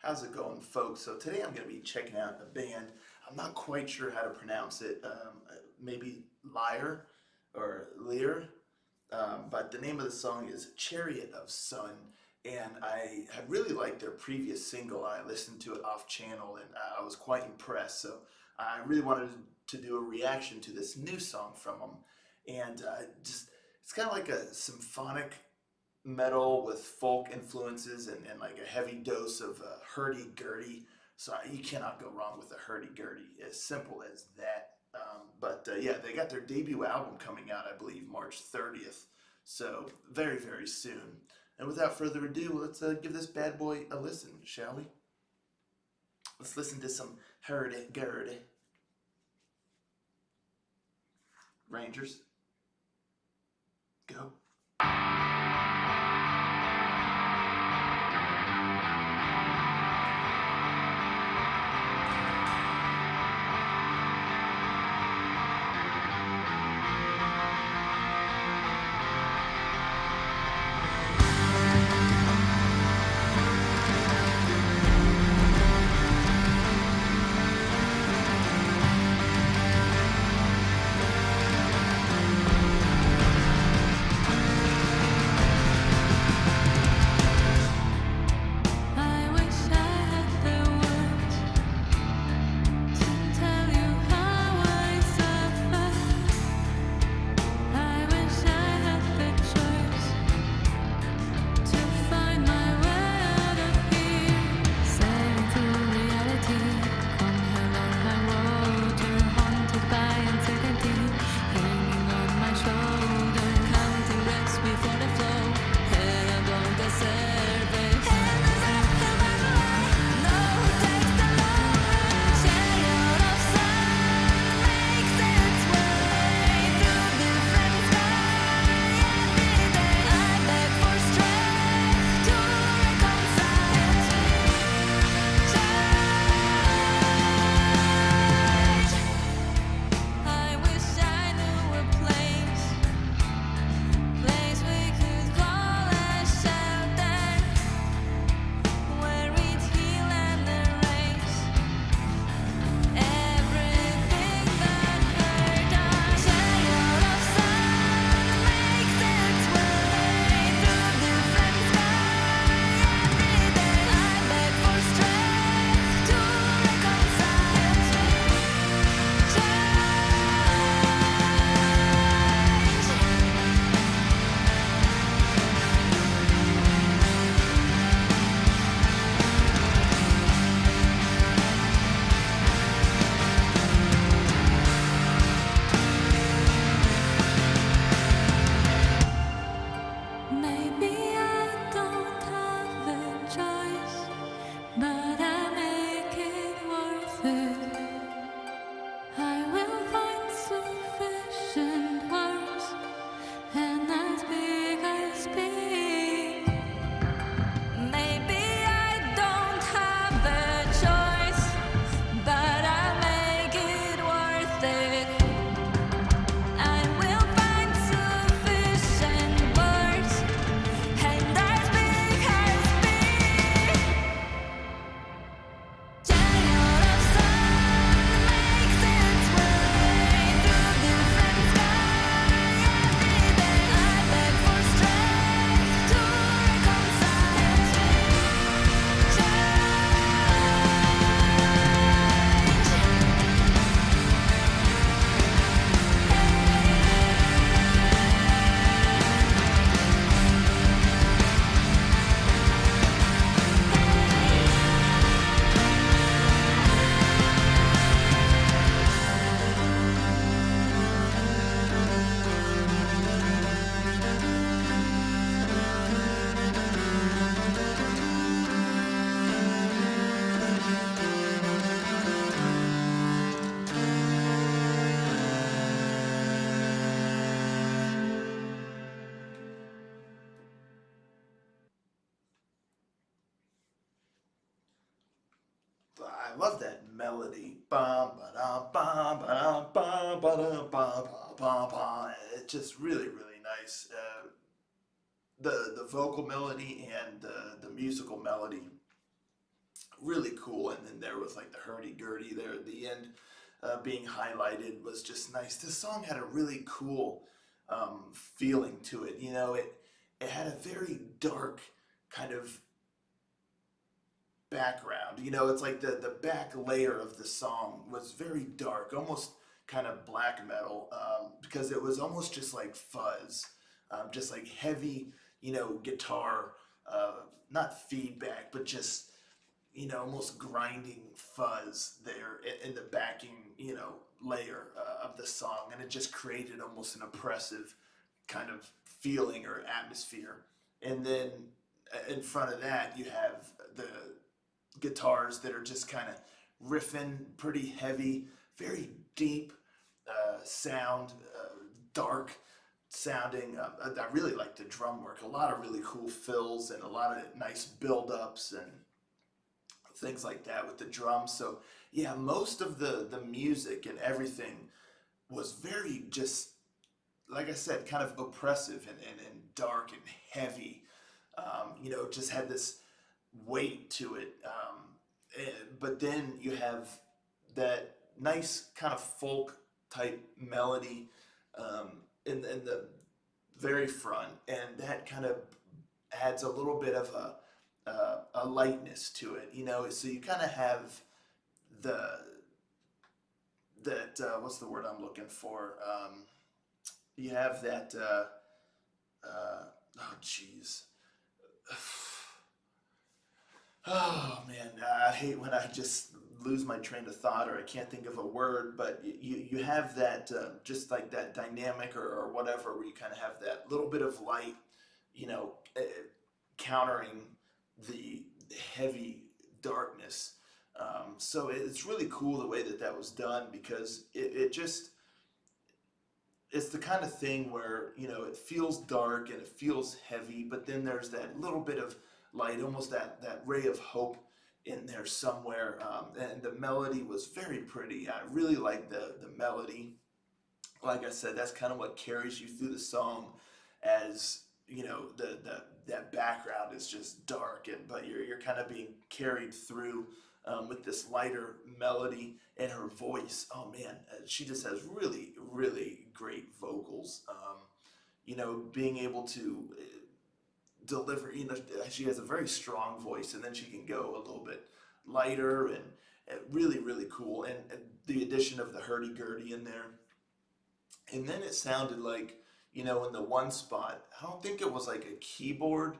How's it going, folks? So today I'm going to be checking out a band. I'm not quite sure how to pronounce it. Maybe Lyre or Lyre. But the name of the song is Chariot of Sun. And I had really liked their previous single. I listened to it off channel and I was quite impressed. So I really wanted to do a reaction to this new song from them. And it's kind of like a symphonic metal with folk influences and like a heavy dose of hurdy-gurdy. So you cannot go wrong with a hurdy-gurdy. As simple as that. But yeah, they got their debut album coming out, I believe, March 30th. So very, very soon. And without further ado, let's give this bad boy a listen, shall we? Let's listen to some hurdy-gurdy. Rangers, go. I love that melody. Bum, ba-dum, bum, ba-dum, bum, ba-dum, bum, bum, bum, bum. It's just really, really nice. The vocal melody and the musical melody and then there was like the hurdy-gurdy there at the end being highlighted was just nice. This song had a really cool feeling to it. It had a very dark kind of background. It's like the back layer of the song was very dark, almost kind of black metal, because it was almost just like fuzz, just like heavy, guitar, not feedback, but just, almost grinding fuzz there in the backing, layer of the song. And it just created almost an oppressive kind of feeling or atmosphere. And then in front of that, you have the guitars that are just kind of riffing, pretty heavy, very deep sound, dark sounding. I really like the drum work. A lot of really cool fills and a lot of nice build-ups and things like that with the drums. So yeah, most of the music and everything was very just, like I said, kind of oppressive and dark and heavy. Just had this weight to it. But then you have that nice kind of folk type melody in the very front, and that kind of adds a little bit of a lightness to it. So you kind of have the that what's the word I'm looking for? You have that. Oh, jeez. Oh man, I hate when I just lose my train of thought or I can't think of a word, but you have that just like that dynamic or whatever, where you kind of have that little bit of light, you know, uh, countering the heavy darkness. So it's really cool the way that was done, because it just it's the kind of thing where it feels dark and it feels heavy, but then there's that little bit of light, almost that ray of hope in there somewhere. And the melody was very pretty. I really like the melody. Like I said, that's kind of what carries you through the song, as that background is just dark, but you're kind of being carried through with this lighter melody, and her voice. Oh man, she just has really, really great vocals. Being able to deliver. She has a very strong voice, and then she can go a little bit lighter, and really, really cool. And the addition of the hurdy-gurdy in there. And then it sounded like, in the one spot, I don't think it was like a keyboard,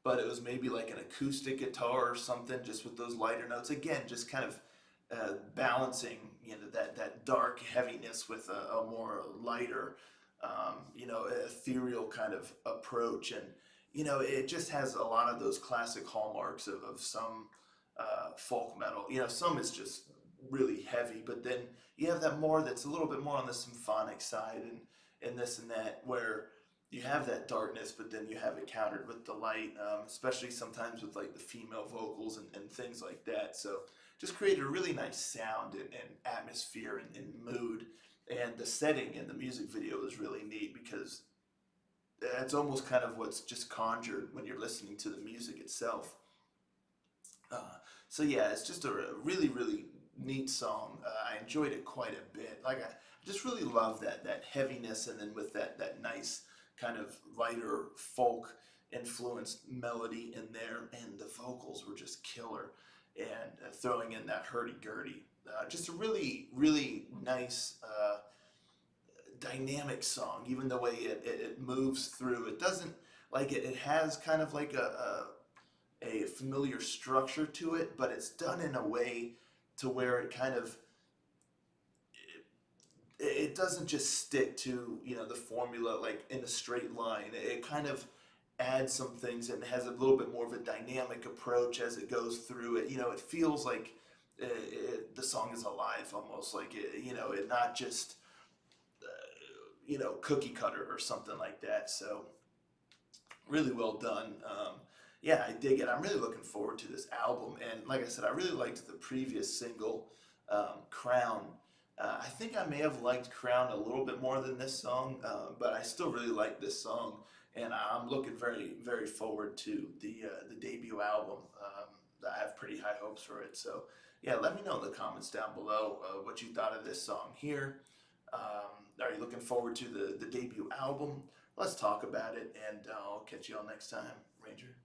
but it was maybe like an acoustic guitar or something, just with those lighter notes. Again, just kind of balancing, that dark heaviness with a more lighter, ethereal kind of approach. And, it just has a lot of those classic hallmarks of some folk metal. Some is just really heavy, but then you have that more that's a little bit more on the symphonic side, and this and that, where you have that darkness, but then you have it countered with the light, especially sometimes with like the female vocals and things like that. So just created a really nice sound and atmosphere and mood. And the setting in the music video is really neat, because it's almost kind of what's just conjured when you're listening to the music itself. So yeah, it's just a really, really neat song. I enjoyed it quite a bit. Like I just really love that heaviness, and then with that nice kind of lighter folk influenced melody in there, and the vocals were just killer. And throwing in that hurdy-gurdy, just a really, really nice dynamic song. Even the way it moves through, it doesn't like it has kind of like a familiar structure to it, but it's done in a way to where it kind of it doesn't just stick to the formula like in a straight line. It kind of adds some things and has a little bit more of a dynamic approach as it goes through it. It feels like the song is alive, almost like it not just cookie cutter or something like that. So really well done. Yeah, I dig it. I'm really looking forward to this album. And like I said, I really liked the previous single, Crown. I think I may have liked Crown a little bit more than this song, but I still really like this song. And I'm looking very, very forward to the debut album. I have pretty high hopes for it. So yeah, let me know in the comments down below what you thought of this song here. Are you looking forward to the debut album? Let's talk about it, and I'll catch you all next time, Ranger.